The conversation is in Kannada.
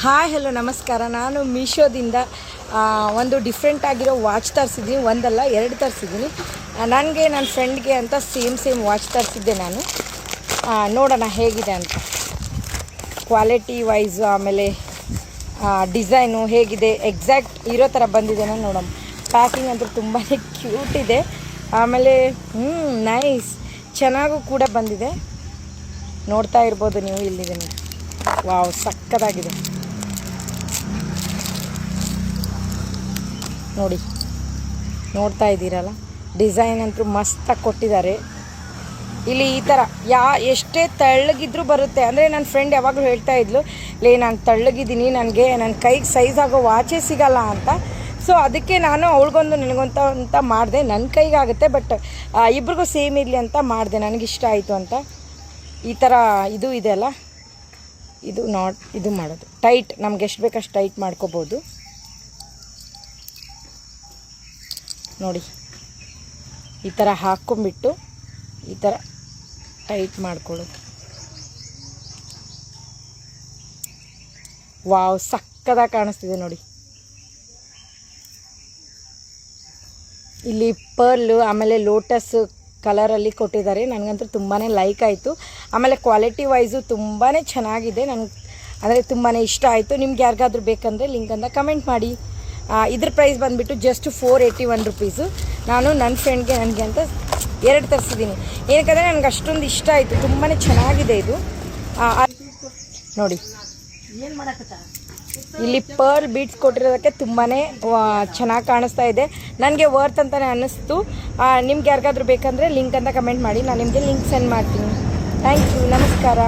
ಹಾಯ್ ಹಲೋ ನಮಸ್ಕಾರ. ನಾನು ಮೀಶೋದಿಂದ ಒಂದು ಡಿಫ್ರೆಂಟ್ ಆಗಿರೋ ವಾಚ್ ತರಿಸಿದ್ದೀನಿ. ಒಂದಲ್ಲ ಎರಡು ತರಿಸಿದ್ದೀನಿ. ನನಗೆ ನನ್ನ ಫ್ರೆಂಡ್ಗೆ ಅಂತ ಸೇಮ್ ವಾಚ್ ತರಿಸಿದ್ದೆ ನಾನು. ನೋಡೋಣ ಹೇಗಿದೆ ಅಂತ. ಕ್ವಾಲಿಟಿ ವೈಸು ಆಮೇಲೆ ಡಿಸೈನು ಹೇಗಿದೆ ಎಕ್ಸಾಕ್ಟ್ ಇರೋ ಥರ ಬಂದಿದೆ ನೋಡೋಣ. ಪ್ಯಾಕಿಂಗ್ ಅಂತೂ ತುಂಬಾ ಕ್ಯೂಟ್ ಇದೆ. ಆಮೇಲೆ ನೈಸ್ ಚೆನ್ನಾಗೂ ಕೂಡ ಬಂದಿದೆ. ನೋಡ್ತಾ ಇರ್ಬೋದು ನೀವು, ಇಲ್ಲಿದೆ ನೋಡಿ. ವಾವ್, ಸಕ್ಕತ್ತಾಗಿದೆ ನೋಡಿ. ನೋಡ್ತಾ ಇದ್ದೀರಲ್ಲ, ಡಿಸೈನ್ ಅಂತೂ ಮಸ್ತಾಗಿ ಕೊಟ್ಟಿದ್ದಾರೆ. ಇಲ್ಲಿ ಈ ಥರ ಎಷ್ಟೇ ತೆಳ್ಳಗಿದ್ರೂ ಬರುತ್ತೆ. ಅಂದರೆ ನನ್ನ ಫ್ರೆಂಡ್ ಯಾವಾಗಲೂ ಹೇಳ್ತಾ ಇದ್ಲು, ನಾನು ತೆಳ್ಳಗಿದ್ದೀನಿ, ನನಗೆ ನನ್ನ ಕೈಗೆ ಸೈಜ್ ಆಗೋ ವಾಚೇ ಸಿಗಲ್ಲ ಅಂತ. ಸೊ ಅದಕ್ಕೆ ನಾನು ಅವಳಿಗೊಂದು ನನಗೊಂತ ಅಂತ ಮಾಡಿದೆ. ನನ್ನ ಕೈಗಾಗುತ್ತೆ, ಬಟ್ ಇಬ್ರಿಗೂ ಸೇಮ್ ಇರಲಿ ಅಂತ ಮಾಡಿದೆ. ನನಗಿಷ್ಟ ಆಯಿತು ಅಂತ. ಈ ಥರ ಇದು ಇದೆ ಅಲ್ಲ, ಇದು ಮಾಡೋದು ಟೈಟ್, ನಮ್ಗೆ ಎಷ್ಟು ಬೇಕಷ್ಟು ಟೈಟ್ ಮಾಡ್ಕೋಬೋದು ನೋಡಿ. ಈ ಥರ ಹಾಕ್ಕೊಂಬಿಟ್ಟು ಈ ಥರ ಟೈಟ್ ಮಾಡ್ಕೊಳ್ಳೋದು. ವಾವ್, ಸಕ್ಕದಾಗಿ ಕಾಣಿಸ್ತಿದೆ ನೋಡಿ. ಇಲ್ಲಿ ಪರ್ಲು ಆಮೇಲೆ ಲೋಟಸ್ ಕಲರಲ್ಲಿ ಕೊಟ್ಟಿದ್ದಾರೆ. ನನಗಂತೂ ತುಂಬಾ ಲೈಕ್ ಆಯಿತು. ಆಮೇಲೆ ಕ್ವಾಲಿಟಿ ವೈಸು ತುಂಬಾ ಚೆನ್ನಾಗಿದೆ. ಅಂದರೆ ತುಂಬಾ ಇಷ್ಟ ಆಯಿತು. ನಿಮ್ಗೆ ಯಾರಿಗಾದ್ರೂ ಬೇಕಂದರೆ ಲಿಂಕಂತ ಕಮೆಂಟ್ ಮಾಡಿ. ಇದ್ರ ಪ್ರೈಸ್ ಬಂದುಬಿಟ್ಟು ಜಸ್ಟ್ 481 ರುಪೀಸು. ನಾನು ನನ್ನ ಫ್ರೆಂಡ್ಗೆ ನನಗೆ ಅಂತ 2 ತರಿಸಿದ್ದೀನಿ. ಏನಕ್ಕಂದರೆ ನನಗೆ ಅಷ್ಟೊಂದು ಇಷ್ಟ ಆಯಿತು. ತುಂಬಾ ಚೆನ್ನಾಗಿದೆ ಇದು ನೋಡಿ. ಇಲ್ಲಿ ಪರ್ಲ್ ಬೀಡ್ಸ್ ಕೊಟ್ಟಿರೋದಕ್ಕೆ ತುಂಬಾ ಚೆನ್ನಾಗಿ ಕಾಣಿಸ್ತಾ ಇದೆ. ನನಗೆ ವರ್ತ್ ಅಂತಲೇ ಅನ್ನಿಸ್ತು. ನಿಮ್ಗೆ ಯಾರಿಗಾದ್ರೂ ಬೇಕಂದರೆ ಲಿಂಕ್ ಅಂತ ಕಮೆಂಟ್ ಮಾಡಿ, ನಾನು ನಿಮಗೆ ಲಿಂಕ್ ಸೆಂಡ್ ಮಾಡ್ತೀನಿ. ಥ್ಯಾಂಕ್ ಯು, ನಮಸ್ಕಾರ.